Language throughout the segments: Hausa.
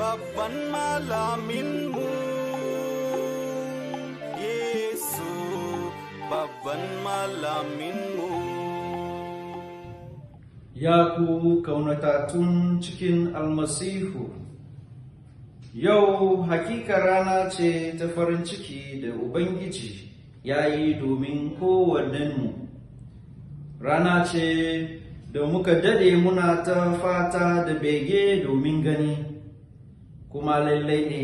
babban malaminmu, Yesu babban malaminmu. Ya ku kaunatatun cikin almasihu, yau hakika rana ce ta farin ciki da Ubangiji ya yi domin kowannenmu. Rana ce da muka dade muna ta fata da bege domin gani, kuma lallai ne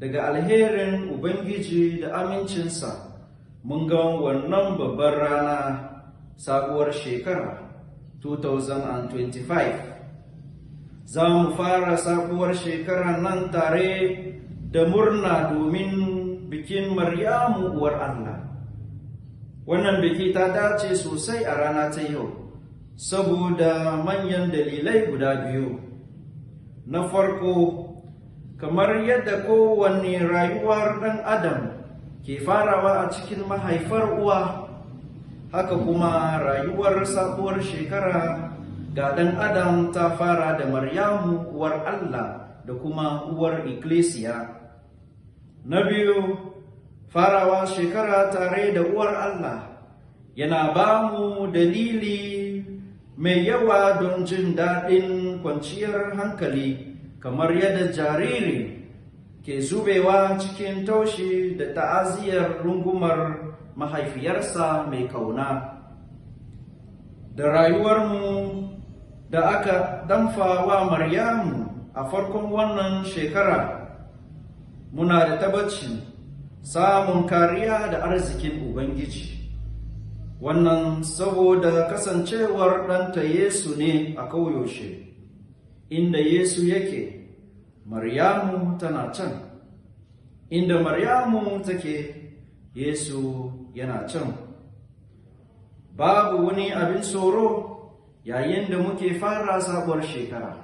daga alherin Ubangiji da amincinsa mun ga wannan babbar rana, sabuwar shekara 2025. Za mu fara sabuwar shekara nan tare da murna domin bikin Maryamu uwar Allah. Wannan biki ta dace sosai a rana ta yau, saboda manyan dalilai guda biyu. Na farko, kamar yadda kowanne rayuwar ɗan adam ke farawa a cikin mahaifar uwa, haka kuma rayuwar sabuwar shekara ga ɗan adam ta fara da Maryamu uwar Allah da kuma uwar Ikkilisiya. Na biyu, farawa shekara tare da uwar Allah yana ba mu dalili mai yawa don jin daɗin kwanciyar hankali, kamar yadda jariri ke zubewa cikin taushi da ta'aziyar rungumar mahaifiyarsa mai kauna. Da rayuwarmu da aka damfa wa Maryamu a farkon wannan shekara, muna da tabbacin samun kariya da arzikin Ubangiji. Wannan saboda kasancewar ɗanta Yesu ne a koyaushe. Inda Yesu yake, Maryamu tana can. Inda Maryamu take, Yesu yana can. Babu wani abin tsoro yayin da muke fara sabuwar shekara.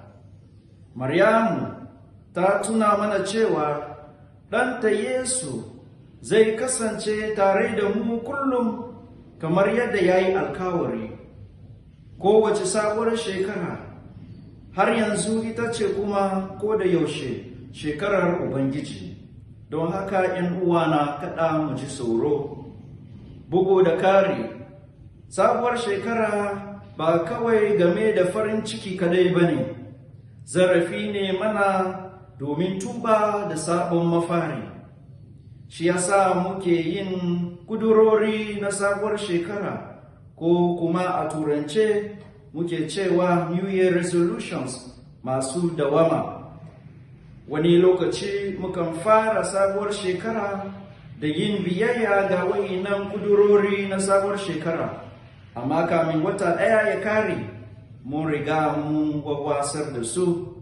Maryamu ta tuna mana cewa ɗanta Yesu zai kasance tare da mu kullum, kamar yadda ya yi alkawari. Kowace sabuwar shekara har yanzu ita ce kuma ko da yaushe shekarar Ubangiji. Don haka ‘yan uwana kaɗa mu ji tsoro. Bugu da kari, sabuwar shekara ba kawai game da farin ciki kadai ba ne, zarafi ne mana domin tuba da sabon mafari. Shi yasa muke yin kudurori na sabuwar shekara, ko kuma a turance muke cewa New Year resolutions masu dawama. Wani lokaci mukan fara sabuwar shekara da yin biyayya ga wa'inan kudurori na sabuwar shekara, amma kamin wata ɗaya ya kare, mun riga mun wawasar da su.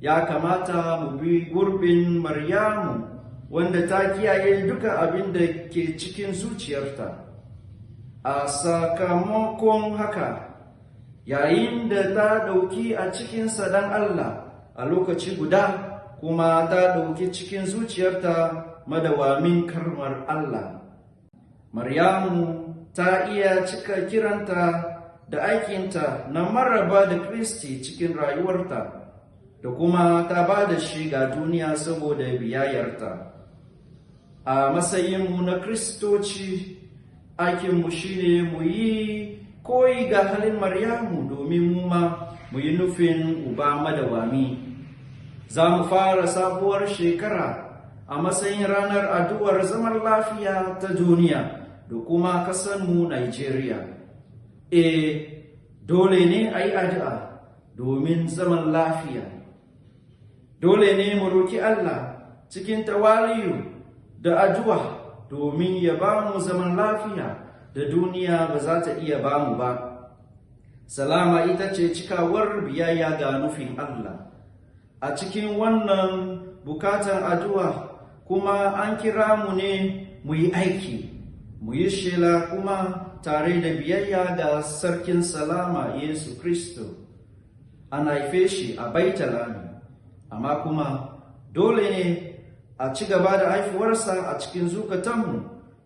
Ya kamata mu bi gurbin Maryamu, wanda ta kiyaye duka abin da ke cikin zuciyarta. A sakamakon haka, yayin da ta ɗauki a cikinsa dan Allah a lokaci guda, kuma ta ɗauki cikin zuciyarta madawamin karmar Allah. Maryamu ta iya cika kiranta da aikinta na maraba da Kristi cikin rayuwarta, da kuma ta ba da shi ga duniya saboda biyayyarta. A matsayinmu na Kristoci, aikinmu shine mu yi koyi ga halin Maryamu domin mu ma mu yi nufin Uba madawami. Za mu fara sabuwar shekara a matsayin ranar addu'ar zaman lafiya ta duniya da kuma ƙasarmu Najeriya. Dole ne a yi addu'a domin zaman lafiya. Dole ne mu roki Allah cikin tawali'u da addu'a domin ya ba mu zaman lafiya da duniya ba za ta iya ba mu ba. Salama ita ce cikawar biyayya ga nufin Allah. A cikin wannan bukatan addu'a kuma an kira mu ne mu yi aiki, mu yi shela kuma tare da biyayya ga Sarkin Salama Yesu Kristo. An haife shi a Baitalami, amma kuma dole ne a ci gaba da haifuwarsa a cikin zukatanmu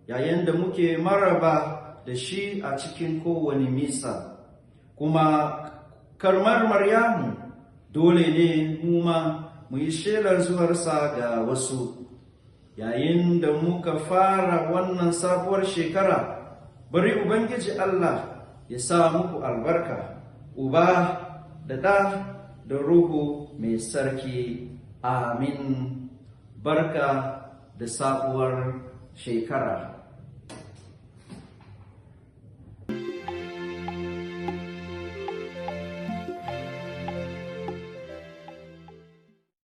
yayin da muke maraba da shi a cikin kowane misa. Kuma karmar Maryamu dole ne mu ma mu yi shelar zuwarsa ga wasu. Yayin da muka fara wannan sabuwar shekara, bari Ubangiji Allah ya sa muku albarka, Uba da Ɗa da Ruhu mai sarki. Amin. Barka da sabuwar shekara.